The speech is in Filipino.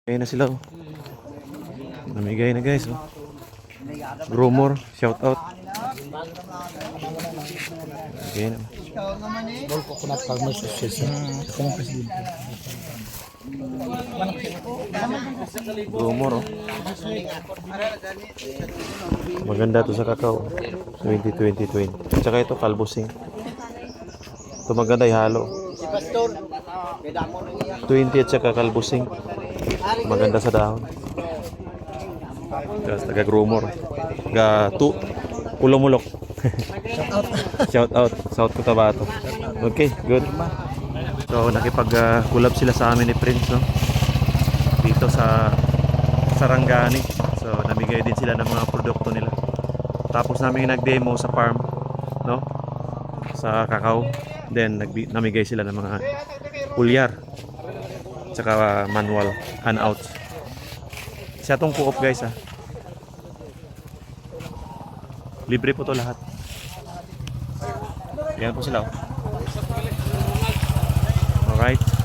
Ayun na sila oh. Namigay na guys oh. Grumor, shout out. Okay na. Bol Coconut Farmers Association. Ako ng presidente. Grumor oh. Maganda to sa kakao. 2020. Tsaka ito kalbusing. Ito maganda ihalo. 20 at saka kalbusing. Maganda sa dahon. Tapos taga Grumor. Taga Ulomulok. Shout out. South Cotabato. Okay, good. So nakipag-collab sila sa amin ni Prince no. Dito sa Sarangani. So namigay din sila ng mga produkto nila. Tapos namin nag-demo sa farm no. Sa kakao. Then namigay sila ng mga pulyar. Tsaka manual hand-outs. Siya tong co-op guys ha. Libre po to lahat. Yan po sila oh. Alright.